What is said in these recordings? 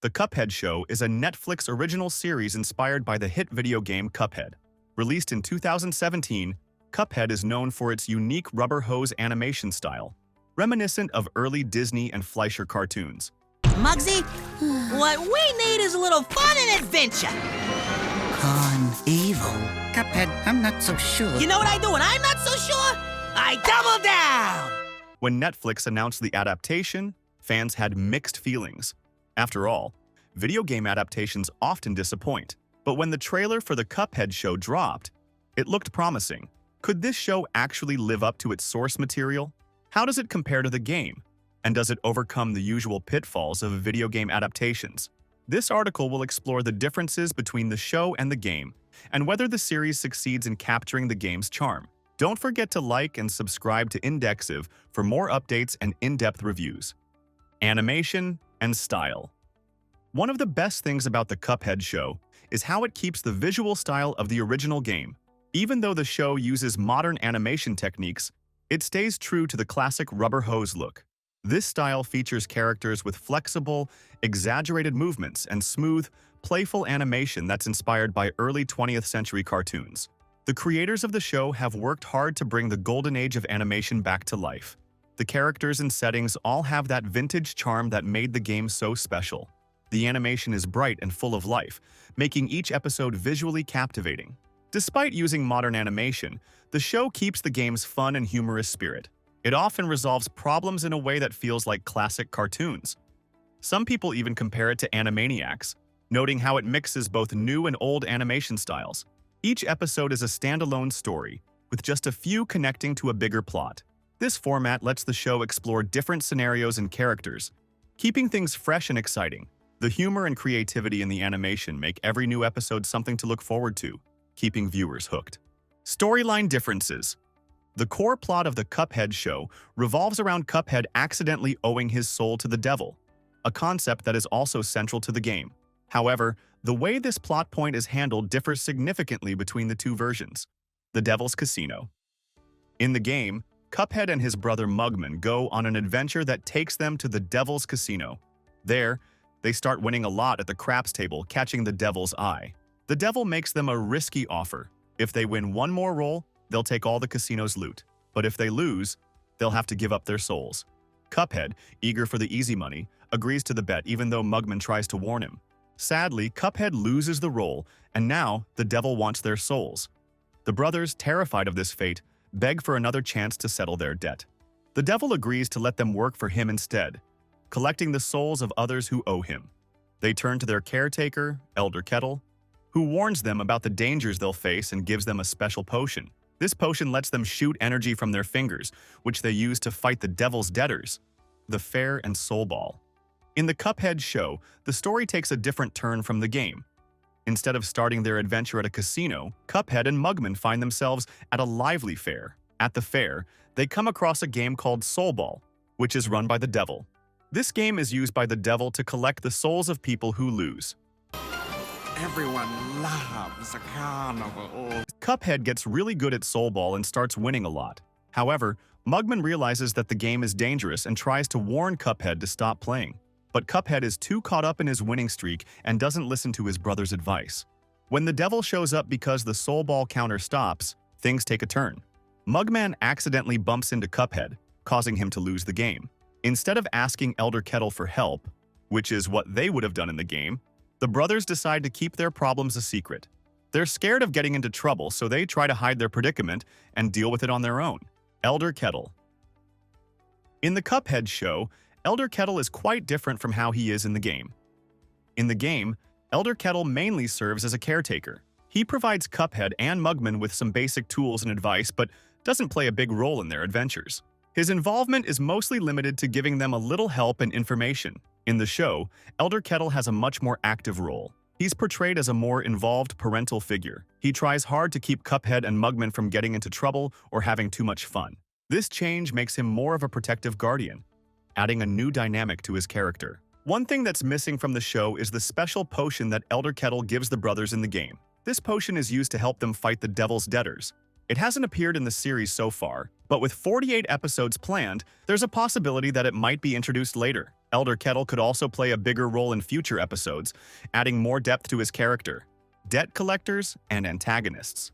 The Cuphead Show is a Netflix original series inspired by the hit video game Cuphead. Released in 2017, Cuphead is known for its unique rubber hose animation style, reminiscent of early Disney and Fleischer cartoons. Muggsy, what we need is a little fun and adventure. Evil. Cuphead, I'm not so sure. You know what I do when I'm not so sure? I double down! When Netflix announced the adaptation, fans had mixed feelings. After all, video game adaptations often disappoint. But when the trailer for the Cuphead show dropped, it looked promising. Could this show actually live up to its source material? How does it compare to the game? And does it overcome the usual pitfalls of video game adaptations? This article will explore the differences between the show and the game, and whether the series succeeds in capturing the game's charm. Don't forget to like and subscribe to Indexive for more updates and in-depth reviews. Animation and style. One of the best things about the Cuphead show is how it keeps the visual style of the original game. Even though the show uses modern animation techniques, it stays true to the classic rubber hose look. This style features characters with flexible, exaggerated movements and smooth, playful animation that's inspired by early 20th century cartoons. The creators of the show have worked hard to bring the golden age of animation back to life. The characters and settings all have that vintage charm that made the game so special. The animation is bright and full of life, making each episode visually captivating. Despite using modern animation, the show keeps the game's fun and humorous spirit. It often resolves problems in a way that feels like classic cartoons. Some people even compare it to Animaniacs, noting how it mixes both new and old animation styles. Each episode is a standalone story, with just a few connecting to a bigger plot. This format lets the show explore different scenarios and characters, keeping things fresh and exciting. The humor and creativity in the animation make every new episode something to look forward to, keeping viewers hooked. Storyline differences. The core plot of the Cuphead show revolves around Cuphead accidentally owing his soul to the devil, a concept that is also central to the game. However, the way this plot point is handled differs significantly between the two versions. The Devil's Casino. In the game, Cuphead and his brother Mugman go on an adventure that takes them to the Devil's Casino. There, they start winning a lot at the craps table, catching the devil's eye. The devil makes them a risky offer. If they win one more roll, they'll take all the casino's loot. But if they lose, they'll have to give up their souls. Cuphead, eager for the easy money, agrees to the bet even though Mugman tries to warn him. Sadly, Cuphead loses the roll, and now the devil wants their souls. The brothers, terrified of this fate, beg for another chance to settle their debt. The devil agrees to let them work for him instead, collecting the souls of others who owe him. They turn to their caretaker, Elder Kettle, who warns them about the dangers they'll face and gives them a special potion. This potion lets them shoot energy from their fingers, which they use to fight the devil's debtors, the Fair and Soul Ball. In the Cuphead show, the story takes a different turn from the game. Instead of starting their adventure at a casino, Cuphead and Mugman find themselves at a lively fair. At the fair, they come across a game called Soul Ball, which is run by the devil. This game is used by the devil to collect the souls of people who lose. Everyone loves a carnival. Cuphead gets really good at Soul Ball and starts winning a lot. However, Mugman realizes that the game is dangerous and tries to warn Cuphead to stop playing. But Cuphead is too caught up in his winning streak and doesn't listen to his brother's advice. When the devil shows up because the Soul Ball counter stops, things take a turn. Mugman accidentally bumps into Cuphead, causing him to lose the game. Instead of asking Elder Kettle for help, which is what they would have done in the game, the brothers decide to keep their problems a secret. They're scared of getting into trouble, so they try to hide their predicament and deal with it on their own. Elder Kettle. In the Cuphead show, Elder Kettle is quite different from how he is in the game. In the game, Elder Kettle mainly serves as a caretaker. He provides Cuphead and Mugman with some basic tools and advice, but doesn't play a big role in their adventures. His involvement is mostly limited to giving them a little help and information. In the show, Elder Kettle has a much more active role. He's portrayed as a more involved parental figure. He tries hard to keep Cuphead and Mugman from getting into trouble or having too much fun. This change makes him more of a protective guardian, adding a new dynamic to his character. One thing that's missing from the show is the special potion that Elder Kettle gives the brothers in the game. This potion is used to help them fight the devil's debtors. It hasn't appeared in the series so far, but with 48 episodes planned, there's a possibility that it might be introduced later. Elder Kettle could also play a bigger role in future episodes, adding more depth to his character, debt collectors, and antagonists.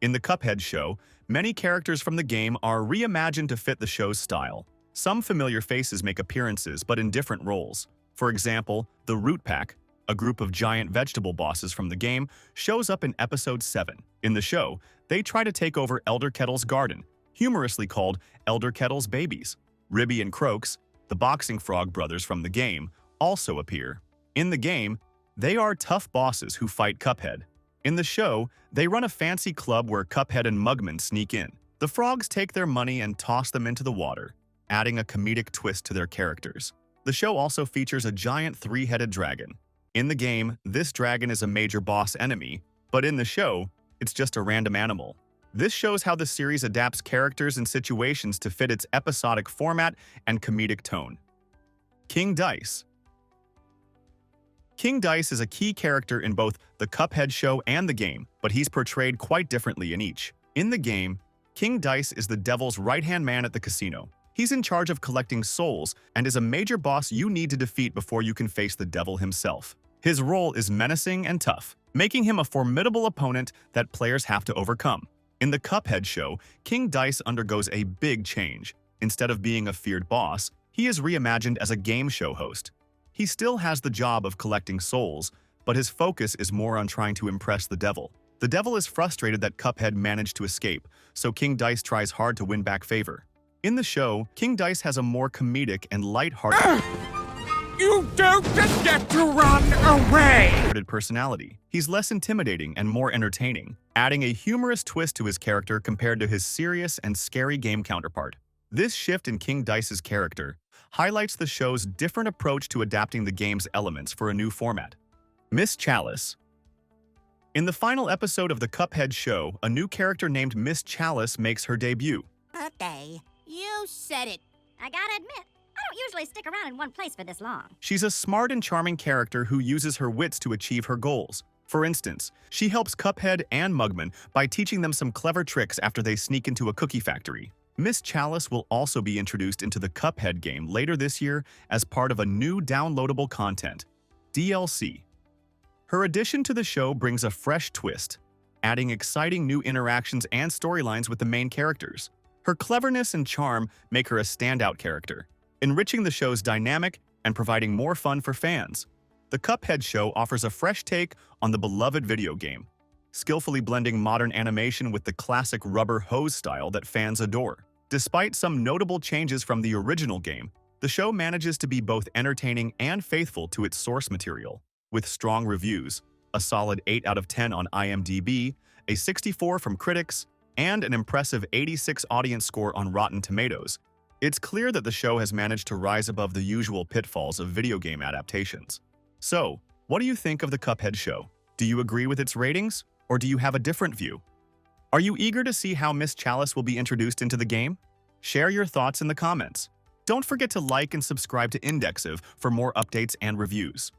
In the Cuphead Show, many characters from the game are reimagined to fit the show's style. Some familiar faces make appearances, but in different roles. For example, the Root Pack, a group of giant vegetable bosses from the game, shows up in Episode 7. In the show, they try to take over Elder Kettle's garden, humorously called Elder Kettle's Babies. Ribby and Croaks, the boxing frog brothers from the game, also appear. In the game, they are tough bosses who fight Cuphead. In the show, they run a fancy club where Cuphead and Mugman sneak in. The frogs take their money and toss them into the water, adding a comedic twist to their characters. The show also features a giant three-headed dragon. In the game, this dragon is a major boss enemy, but in the show, it's just a random animal. This shows how the series adapts characters and situations to fit its episodic format and comedic tone. King Dice. King Dice is a key character in both the Cuphead Show and the game, but he's portrayed quite differently in each. In the game, King Dice is the devil's right-hand man at the casino. He's in charge of collecting souls and is a major boss you need to defeat before you can face the devil himself. His role is menacing and tough, making him a formidable opponent that players have to overcome. In the Cuphead Show, King Dice undergoes a big change. Instead of being a feared boss, he is reimagined as a game show host. He still has the job of collecting souls, but his focus is more on trying to impress the devil. The devil is frustrated that Cuphead managed to escape, so King Dice tries hard to win back favor. In the show, King Dice has a more comedic and light-hearted You don't just get to run away! personality. He's less intimidating and more entertaining, adding a humorous twist to his character compared to his serious and scary game counterpart. This shift in King Dice's character highlights the show's different approach to adapting the game's elements for a new format. Miss Chalice. In the final episode of the Cuphead Show, a new character named Miss Chalice makes her debut. Okay, you said it. I gotta admit, I don't usually stick around in one place for this long. She's a smart and charming character who uses her wits to achieve her goals. For instance, she helps Cuphead and Mugman by teaching them some clever tricks after they sneak into a cookie factory. Miss Chalice will also be introduced into the Cuphead game later this year as part of a new downloadable content, DLC. Her addition to the show brings a fresh twist, adding exciting new interactions and storylines with the main characters. Her cleverness and charm make her a standout character, enriching the show's dynamic and providing more fun for fans. The Cuphead Show offers a fresh take on the beloved video game, skillfully blending modern animation with the classic rubber hose style that fans adore. Despite some notable changes from the original game, the show manages to be both entertaining and faithful to its source material. With strong reviews, a solid 8 out of 10 on IMDb, a 64 from critics, and an impressive 86 audience score on Rotten Tomatoes, it's clear that the show has managed to rise above the usual pitfalls of video game adaptations. So, what do you think of the Cuphead Show? Do you agree with its ratings, or do you have a different view? Are you eager to see how Miss Chalice will be introduced into the game? Share your thoughts in the comments. Don't forget to like and subscribe to Indexive for more updates and reviews.